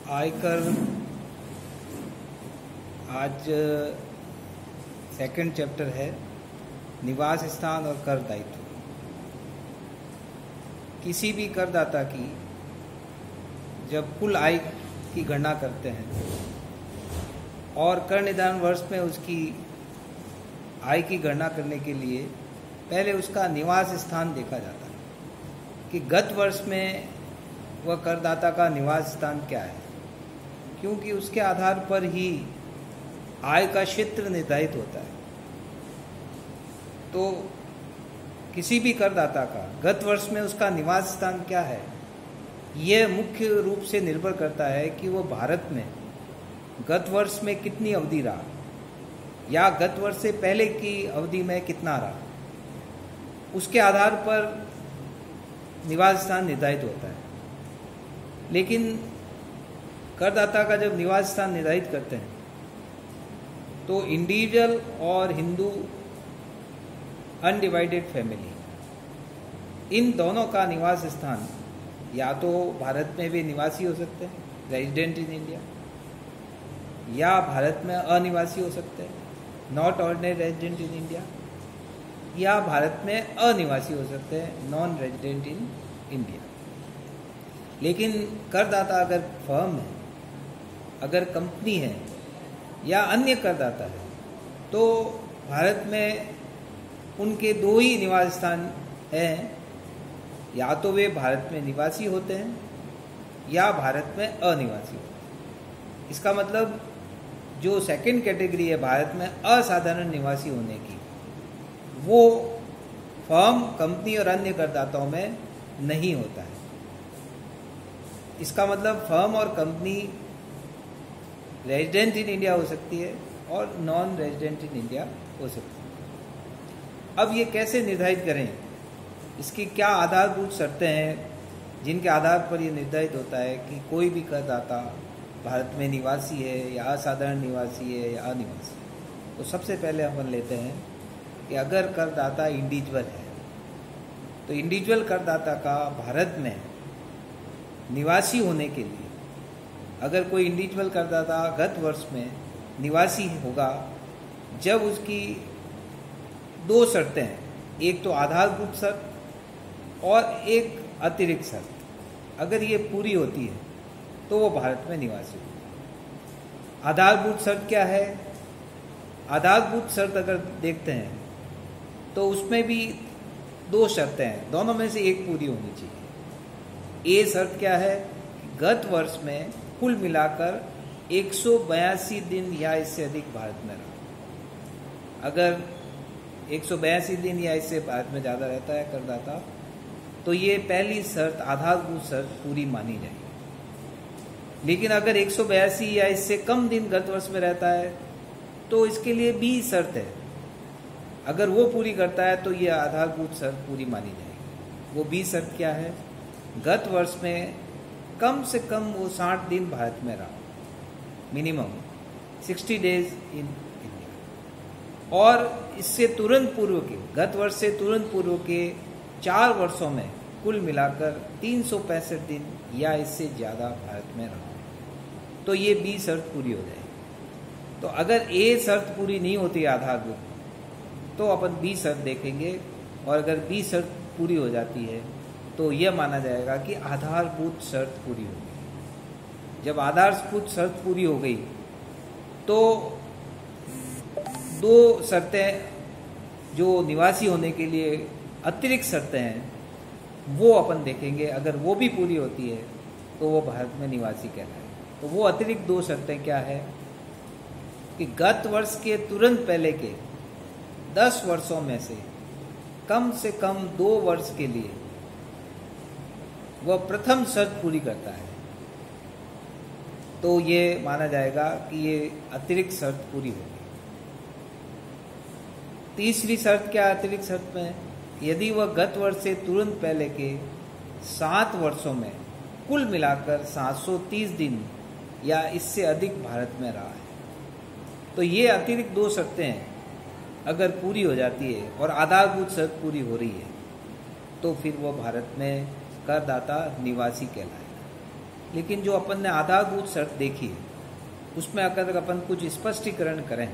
आयकर आज second chapter है, निवास स्थान और कर दायित्व। किसी भी करदाता की जब कुल आय की गणना करते हैं और कर निदान वर्ष में उसकी आय की गणना करने के लिए पहले उसका निवास स्थान देखा जाता है कि गत वर्ष में वह करदाता का निवास स्थान क्या है, क्योंकि उसके आधार पर ही आय का क्षेत्र निर्धारित होता है। तो किसी भी करदाता का गत वर्ष में उसका निवास स्थान क्या है, यह मुख्य रूप से निर्भर करता है कि वो भारत में गत वर्ष में कितनी अवधि रहा या गत वर्ष से पहले की अवधि में कितना रहा। उसके आधार पर निवास स्थान निर्धारित होता है। लेकिन करदाता का जब निवास स्थान निर्धारित करते हैं तो इंडिविजुअल और हिंदू अनडिवाइडेड फैमिली, इन दोनों का निवास स्थान या तो भारत में भी निवासी हो सकते हैं, रेजिडेंट इन इंडिया, या भारत में अनिवासी हो सकते हैं, not ordinary resident in India, या भारत में अनिवासी हो सकते हैं, नॉन रेजिडेंट इन इंडिया। लेकिन करदाता अगर फर्म है, अगर कंपनी है या अन्य करदाता है, तो भारत में उनके दो ही निवास स्थान हैं, या तो वे भारत में निवासी होते हैं या भारत में अनिवासी होते हैं। इसका मतलब जो सेकंड कैटेगरी है भारत में असाधारण निवासी होने की, वो फर्म, कंपनी और अन्य करदाताओं में नहीं होता है। इसका मतलब फर्म और कंपनी रेजिडेंट इन इंडिया हो सकती है और नॉन रेजिडेंट इन इंडिया हो सकती है। अब ये कैसे निर्धारित करें, इसकी क्या आधारभूत शर्तें हैं जिनके आधार पर यह निर्धारित होता है कि कोई भी करदाता भारत में निवासी है या असाधारण निवासी है या अनिवासी। तो सबसे पहले हम लेते हैं कि अगर करदाता इंडिविजुअल है तो इंडिविजुअल करदाता का भारत में निवासी होने के लिए, अगर कोई इंडिविजुअल करदाता गत वर्ष में निवासी होगा जब उसकी दो शर्तें हैं, एक तो आधारभूत शर्त और एक अतिरिक्त शर्त, अगर ये पूरी होती है तो वो भारत में निवासी होगा। आधारभूत शर्त क्या है? आधारभूत शर्त अगर देखते हैं तो उसमें भी दो शर्तें हैं, दोनों में से एक पूरी होनी चाहिए। ए शर्त क्या है? गत वर्ष में कुल मिलाकर 182 दिन या इससे अधिक भारत में रहा। अगर 182 दिन या इससे भारत में ज़्यादा रहता है करदाता, तो ये पहली शर्त, आधारभूत शर्त पूरी मानी जाएगी। लेकिन अगर 182 या इससे कम दिन गत वर्ष में रहता है तो इसके लिए बी शर्त है, अगर वो पूरी करता है तो ये आधारभूत शर्त पूरी मानी जाएगी। वो बी शर्त क्या है? गत वर्ष में कम से कम वो 60 दिन भारत में रहा, मिनिमम 60 डेज इन इंडिया, और इससे तुरंत पूर्व के, गत वर्ष से तुरंत पूर्व के 4 वर्षों में कुल मिलाकर 365 दिन या इससे ज़्यादा भारत में रहा, तो ये बी शर्त पूरी हो जाएगी। तो अगर ए शर्त पूरी नहीं होती आधारभूत, तो अपन बी शर्त देखेंगे, और अगर बी शर्त पूरी हो जाती है तो यह माना जाएगा कि आधारभूत शर्त पूरी हो गई। जब आधारभूत शर्त पूरी हो गई तो दो शर्तें जो निवासी होने के लिए अतिरिक्त शर्तें हैं वो अपन देखेंगे। अगर वो भी पूरी होती है तो वो भारत में निवासी कहलाए। तो वो अतिरिक्त दो शर्तें क्या है कि गत वर्ष के तुरंत पहले के 10 वर्षों में से कम 2 वर्ष के लिए वह प्रथम शर्त पूरी करता है, तो ये माना जाएगा कि ये अतिरिक्त शर्त पूरी होगी। तीसरी शर्त क्या अतिरिक्त शर्त में? यदि वह गत वर्ष से तुरंत पहले के 7 वर्षों में कुल मिलाकर 730 दिन या इससे अधिक भारत में रहा है, तो ये अतिरिक्त दो शर्तें हैं अगर पूरी हो जाती है और आधारभूत शर्त पूरी हो रही है, तो फिर वो भारत में करदाता निवासी कहलाएगा। लेकिन जो अपन ने आधारभूत शर्त देखी है उसमें अगर अपन कुछ स्पष्टीकरण करें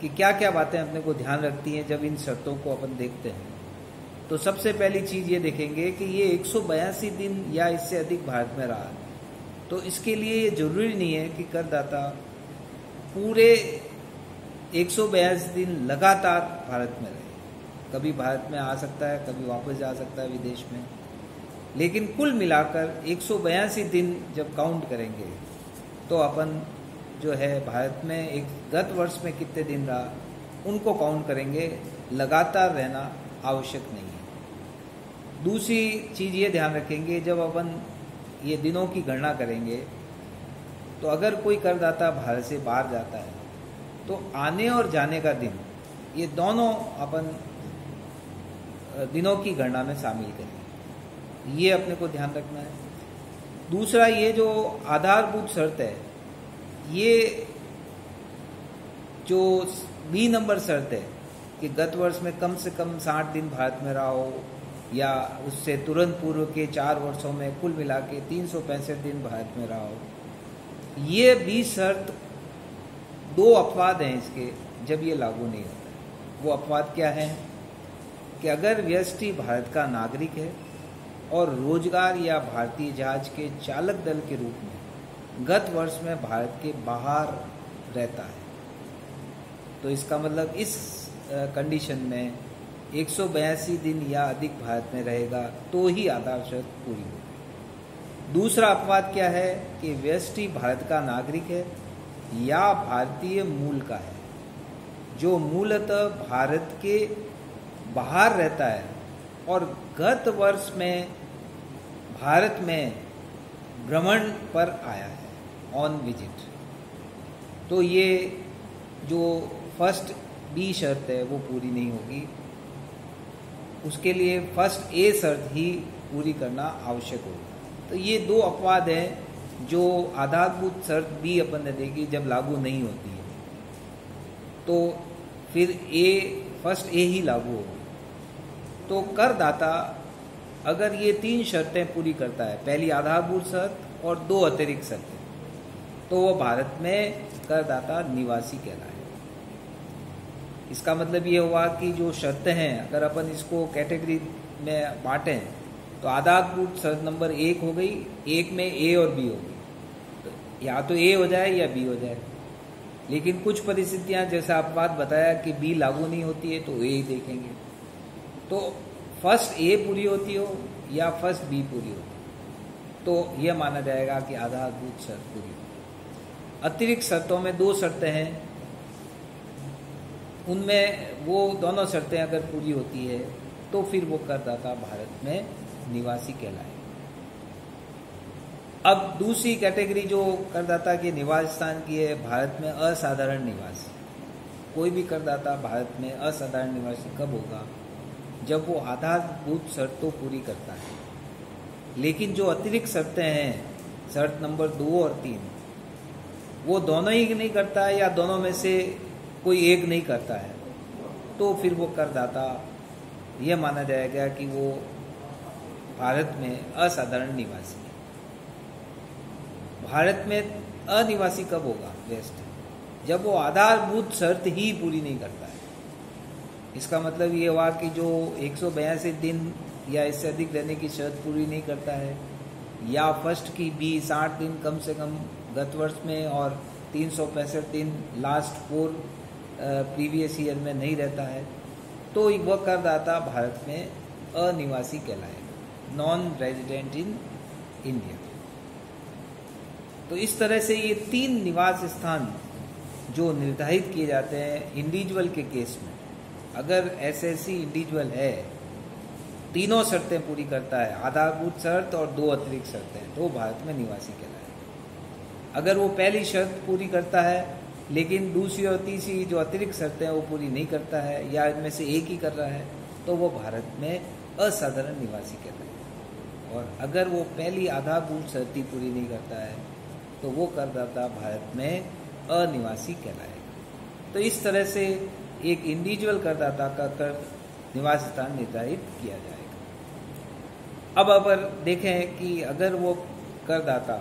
कि क्या क्या बातें अपने को ध्यान रखती हैं जब इन शर्तों को अपन देखते हैं, तो सबसे पहली चीज़ ये देखेंगे कि ये 182 दिन या इससे अधिक भारत में रहा, तो इसके लिए ये जरूरी नहीं है कि करदाता पूरे 182 दिन लगातार भारत में रहे। कभी भारत में आ सकता है, कभी वापस जा सकता है विदेश में, लेकिन कुल मिलाकर 182 दिन जब काउंट करेंगे तो अपन जो है भारत में एक गत वर्ष में कितने दिन रहा उनको काउंट करेंगे, लगातार रहना आवश्यक नहीं है। दूसरी चीज़ ये ध्यान रखेंगे जब अपन ये दिनों की गणना करेंगे तो अगर कोई करदाता भारत से बाहर जाता है तो आने और जाने का दिन ये दोनों अपन दिनों की गणना में शामिल करें, ये अपने को ध्यान रखना है। दूसरा, ये जो आधारभूत शर्त है, ये जो बी नंबर शर्त है कि गत वर्ष में कम से कम 60 दिन भारत में रहा हो या उससे तुरंत पूर्व के 4 वर्षों में कुल मिला के 365 दिन भारत में रहा हो, ये बी शर्त 2 अपवाद हैं इसके जब ये लागू नहीं होता। वो अपवाद क्या है कि अगर व्यक्ति भारत का नागरिक है और रोजगार या भारतीय जहाज के चालक दल के रूप में गत वर्ष में भारत के बाहर रहता है, तो इसका मतलब इस कंडीशन में 182 दिन या अधिक भारत में रहेगा तो ही आधार शर्त पूरी होगी। दूसरा अपवाद क्या है कि व्यक्ति भारत का नागरिक है या भारतीय मूल का है, जो मूलतः भारत के बाहर रहता है और गत वर्ष में भारत में भ्रमण पर आया है, ऑन विजिट। तो ये जो फर्स्ट बी शर्त है वो पूरी नहीं होगी, उसके लिए फर्स्ट ए शर्त ही पूरी करना आवश्यक होगा। तो ये 2 अपवाद हैं जो आधारभूत शर्त बी अपन ने देखी जब लागू नहीं होती है, तो फिर फर्स्ट ए ही लागू होगी। तो करदाता अगर ये 3 शर्तें पूरी करता है, पहली आधारभूत शर्त और 2 अतिरिक्त शर्तें, तो वो भारत में करदाता निवासी कहलाए। इसका मतलब ये हुआ कि जो शर्तें हैं अगर अपन इसको कैटेगरी में बांटें तो आधारभूत शर्त नंबर 1 हो गई, 1 में ए और बी होगी, तो या तो ए हो जाए या बी हो जाए। लेकिन कुछ परिस्थितियां जैसा आप बात बताया कि बी लागू नहीं होती है तो ए ही देखेंगे। तो फर्स्ट ए पूरी होती हो या फर्स्ट बी पूरी होती तो यह माना जाएगा कि आधारभूत शर्त पूरी हो। अतिरिक्त शर्तों में 2 शर्तें हैं, उनमें वो दोनों शर्तें अगर पूरी होती है तो फिर वो करदाता भारत में निवासी कहलाए। अब दूसरी कैटेगरी जो करदाता के निवास स्थान की है, भारत में असाधारण निवासी। कोई भी करदाता भारत में असाधारण निवासी कब होगा? जब वो आधारभूत शर्तों पूरी करता है, लेकिन जो अतिरिक्त शर्तें हैं, शर्त नंबर 2 और 3, वो दोनों ही नहीं करता है या दोनों में से कोई एक नहीं करता है, तो फिर वो करदाता यह माना जाएगा कि वो भारत में असाधारण निवासी है। भारत में अनिवासी कब होगा वेस्ट? जब वो आधारभूत शर्त ही पूरी नहीं करता है। इसका मतलब ये हुआ कि जो 182 दिन या इससे अधिक रहने की शर्त पूरी नहीं करता है, या फर्स्ट की बी 60 दिन कम से कम गत वर्ष में और 365 दिन लास्ट 4 प्रीवियस ईयर में नहीं रहता है, तो वह करदाता भारत में अनिवासी कहलाएगा, नॉन रेजिडेंट इन इंडिया। तो इस तरह से ये 3 निवास स्थान जो निर्धारित किए जाते हैं इंडिविजुअल के केस में, अगर एसएससी इंडिविजुअल है, तीनों शर्तें पूरी करता है, आधारभूत शर्त और 2 अतिरिक्त शर्तें, तो भारत में निवासी कहलाएगा। अगर वो पहली शर्त पूरी करता है लेकिन दूसरी और तीसरी जो अतिरिक्त शर्तें हैं वो पूरी नहीं करता है या इनमें से एक ही कर रहा है, तो वो भारत में असाधारण निवासी कहलाएगा। और अगर वो पहली आधारभूत शर्त ही पूरी नहीं करता है तो वो करदाता भारत में अनिवासी कहलाएगा। तो इस तरह से एक इंडिविजुअल करदाता का कर निवास स्थान निर्धारित किया जाएगा। अब अगर देखें कि अगर वो करदाता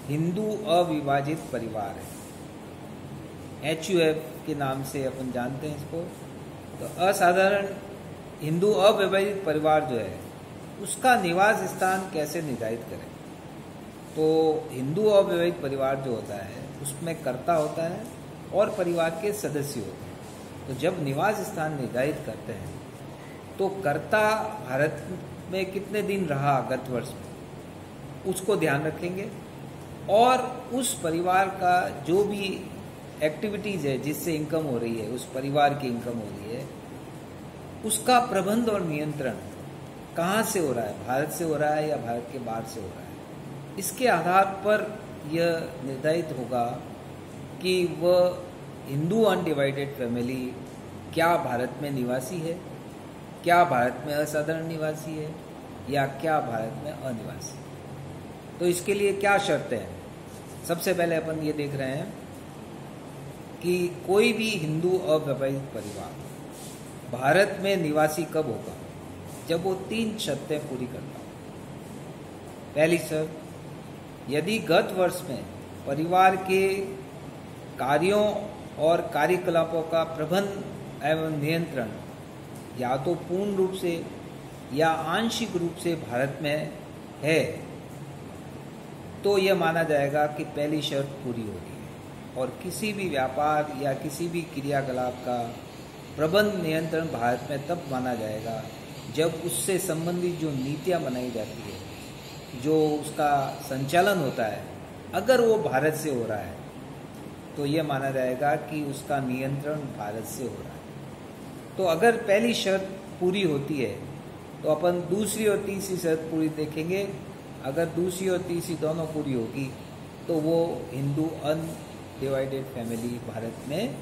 हिंदू अविभाजित परिवार है, HUF के नाम से अपन जानते हैं इसको। तो असाधारण हिंदू अविभाजित परिवार जो है उसका निवास स्थान कैसे निर्धारित करें। तो हिंदू अविभाजित परिवार जो होता है उसमें कर्ता होता है और परिवार के सदस्य होते हैं। तो जब निवास स्थान निर्धारित करते हैं तो कर्ता भारत में कितने दिन रहा गत वर्ष में उसको ध्यान रखेंगे, और उस परिवार का जो भी एक्टिविटीज़ है जिससे इनकम हो रही है, उस परिवार की इनकम हो रही है, उसका प्रबंध और नियंत्रण कहाँ से हो रहा है, भारत से हो रहा है या भारत के बाहर से हो रहा है। इसके आधार पर यह निर्धारित होगा कि वह हिंदू अनडिवाइडेड फैमिली क्या भारत में निवासी है, क्या भारत में असाधारण निवासी है, या क्या भारत में अनिवासी। तो इसके लिए क्या शर्तें हैं। सबसे पहले अपन ये देख रहे हैं कि कोई भी हिंदू अविभाजित परिवार भारत में निवासी कब होगा, जब वो 3 शर्तें पूरी करता हो। पहली शर्त, यदि गत वर्ष में परिवार के कार्यों और कार्यकलापों का प्रबंध एवं नियंत्रण या तो पूर्ण रूप से या आंशिक रूप से भारत में है, तो यह माना जाएगा कि पहली शर्त पूरी हो गई है। और किसी भी व्यापार या किसी भी क्रियाकलाप का प्रबंध नियंत्रण भारत में तब माना जाएगा जब उससे संबंधित जो नीतियाँ बनाई जाती है, जो उसका संचालन होता है, अगर वो भारत से हो रहा है तो ये माना जाएगा कि उसका नियंत्रण भारत से हो रहा है। तो अगर पहली शर्त पूरी होती है तो अपन दूसरी और तीसरी शर्त पूरी देखेंगे। अगर दूसरी और तीसरी दोनों पूरी होगी तो वो हिंदू अनडिवाइडेड फैमिली भारत में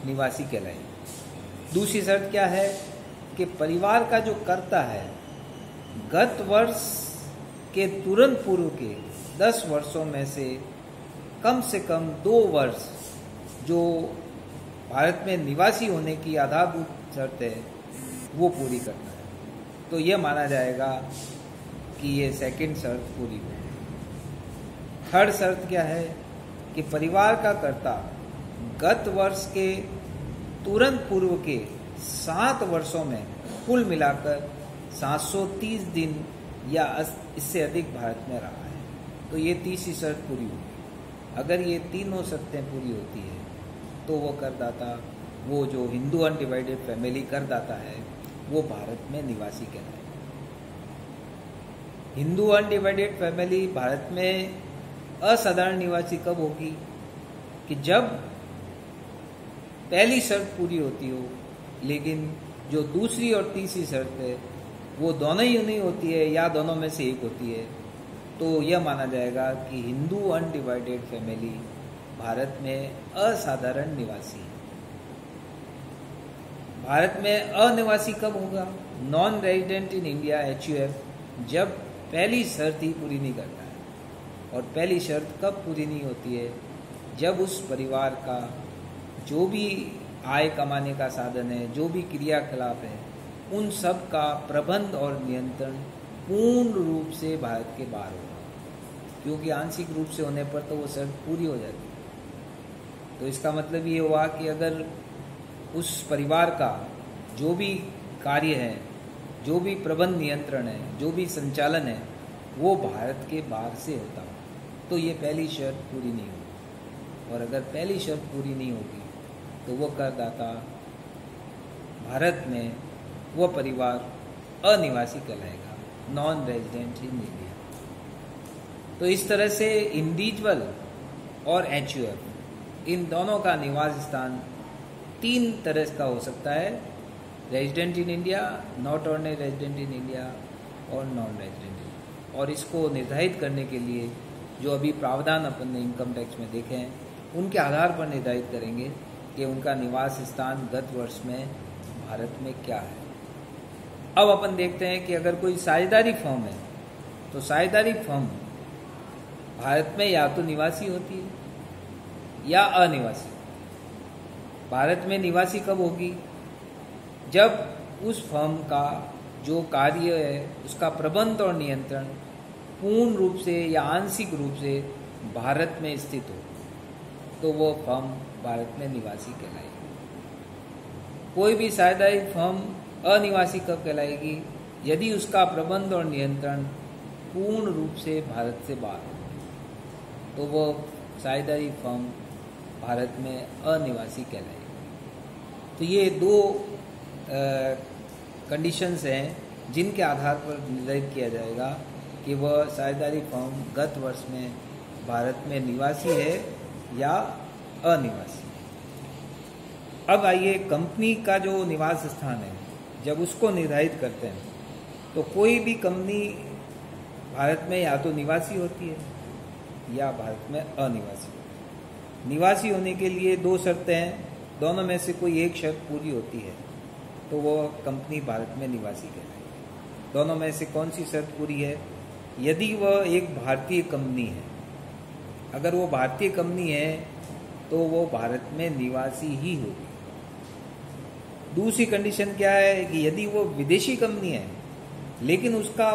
निवासी कहलाएगी। दूसरी शर्त क्या है कि परिवार का जो कर्ता है गत वर्ष के तुरंत पूर्व के 10 वर्षों में से कम 2 वर्ष जो भारत में निवासी होने की आधारभूत शर्त है वो पूरी करना है। तो ये माना जाएगा कि ये सेकंड शर्त पूरी हो। थर्ड शर्त क्या है कि परिवार का कर्ता गत वर्ष के तुरंत पूर्व के 7 वर्षों में कुल मिलाकर 730 दिन या इससे अधिक भारत में रहा है। तो ये तीसरी शर्त पूरी होगी। अगर ये तीनों शर्तें पूरी होती है तो वो करदाता, वो जो हिंदू अनडिवाइडेड फैमिली करदाता है, वो भारत में निवासी कहलाएगा। हिंदू अनडिवाइडेड फैमिली भारत में असाधारण निवासी कब होगी कि जब पहली शर्त पूरी होती हो, लेकिन जो दूसरी और तीसरी शर्त है वो दोनों ही नहीं होती है या दोनों में से एक होती है। तो यह माना जाएगा कि हिंदू अनडिवाइडेड फैमिली भारत में असाधारण निवासी है। भारत में अनिवासी कब होगा, non resident in India HUF, जब पहली शर्त ही पूरी नहीं करता है। और पहली शर्त कब पूरी नहीं होती है, जब उस परिवार का जो भी आय कमाने का साधन है, जो भी क्रियाकलाप है, उन सब का प्रबंध और नियंत्रण पूर्ण रूप से भारत के बाहर होगा। क्योंकि आंशिक रूप से होने पर तो वो शर्त पूरी हो जाती है। तो इसका मतलब ये हुआ कि अगर उस परिवार का जो भी कार्य है, जो भी प्रबंध नियंत्रण है, जो भी संचालन है, वो भारत के बाहर से होता हो तो ये पहली शर्त पूरी नहीं होगी। और अगर पहली शर्त पूरी नहीं होगी तो वो करदाता भारत में वो परिवार अनिवासी कहलाएगा, नॉन रेजिडेंट इन इंडिया। तो इस तरह से इंडिविजुअल और HUF इन दोनों का निवास स्थान 3 तरह का हो सकता है, resident in India, not ordinary resident in India और नॉन रेजिडेंट। और इसको निर्धारित करने के लिए जो अभी प्रावधान अपन ने इनकम टैक्स में देखे हैं उनके आधार पर निर्धारित करेंगे कि उनका निवास स्थान गत वर्ष में भारत में क्या है। अब अपन देखते हैं कि अगर कोई साझेदारी फर्म है तो साझेदारी फर्म भारत में या तो निवासी होती है या अनिवासी। भारत में निवासी कब होगी, जब उस फर्म का जो कार्य है उसका प्रबंध और नियंत्रण पूर्ण रूप से या आंशिक रूप से भारत में स्थित हो तो वो फर्म भारत में निवासी कहलाएगी। कोई भी साझेदारी फर्म अनिवासी कब कहलाएगी? यदि उसका प्रबंध और नियंत्रण पूर्ण रूप से भारत से बाहर हो तो वो साझेदारी फर्म भारत में अनिवासी कहलाएगी। तो ये दो कंडीशंस हैं जिनके आधार पर निर्धारित किया जाएगा कि वह साझेदारी फर्म गत वर्ष में भारत में निवासी है या अनिवासी। अब आइए कंपनी का जो निवास स्थान है जब उसको निर्धारित करते हैं तो कोई भी कंपनी भारत में या तो निवासी होती है या भारत में अनिवासी होती है। निवासी होने के लिए दो शर्तें हैं, दोनों में से कोई एक शर्त पूरी होती है तो वो कंपनी भारत में निवासी कहलाएगी। दोनों में से कौन सी शर्त पूरी है? यदि वह एक भारतीय कंपनी है, अगर वो भारतीय कंपनी है तो वो भारत में निवासी ही होगी। दूसरी कंडीशन क्या है कि यदि वो विदेशी कंपनी है लेकिन उसका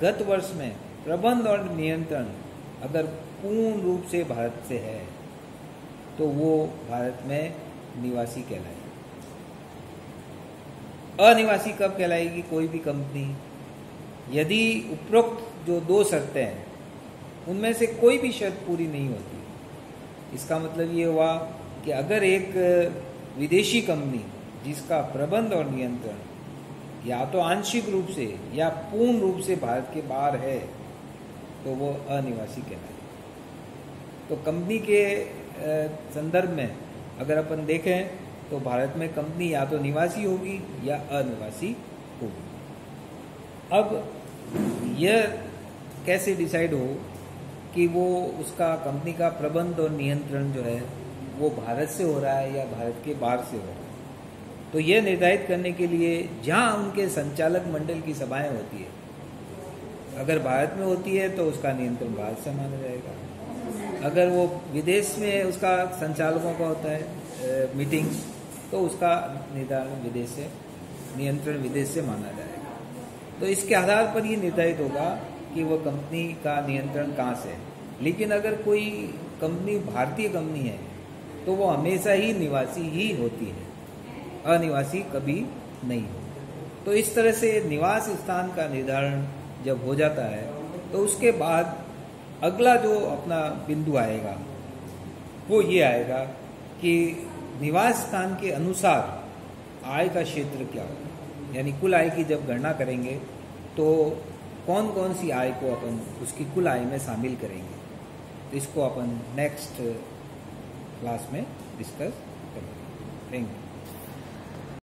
गत वर्ष में प्रबंध और नियंत्रण अगर पूर्ण रूप से भारत से है तो वो भारत में निवासी कहलाएगी। अनिवासी कब कहलाएगी कोई भी कंपनी? यदि उपरोक्त जो दो शर्तें हैं उनमें से कोई भी शर्त पूरी नहीं होती। इसका मतलब ये हुआ कि अगर एक विदेशी कंपनी जिसका प्रबंध और नियंत्रण या तो आंशिक रूप से या पूर्ण रूप से भारत के बाहर है तो वो अनिवासी कहलाएगी। तो कंपनी के संदर्भ में अगर अपन देखें तो भारत में कंपनी या तो निवासी होगी या अनिवासी होगी। अब यह कैसे डिसाइड हो कि वो उसका कंपनी का प्रबंध और नियंत्रण जो है वो भारत से हो रहा है या भारत के बाहर से हो रहा है? तो यह निर्धारित करने के लिए जहाँ उनके संचालक मंडल की सभाएं होती है, अगर भारत में होती है तो उसका नियंत्रण भारत से माना जाएगा। अगर वो विदेश में उसका संचालकों का होता है मीटिंग्स तो उसका निर्धारण विदेश से, नियंत्रण विदेश से माना जाएगा। तो इसके आधार पर ये निर्धारित होगा कि वो कंपनी का नियंत्रण कहाँ से है। लेकिन अगर कोई कंपनी भारतीय कंपनी है तो वो हमेशा ही निवासी ही होती है, अनिवासी कभी नहीं होती। तो इस तरह से निवास स्थान का निर्धारण जब हो जाता है तो उसके बाद अगला जो अपना बिंदु आएगा वो ये आएगा कि निवास स्थान के अनुसार आय का क्षेत्र क्या होगा। यानी कुल आय की जब गणना करेंगे तो कौन कौन सी आय को अपन उसकी कुल आय में शामिल करेंगे। तो इसको अपन नेक्स्ट क्लास में डिस्कस करेंगे। Thank you.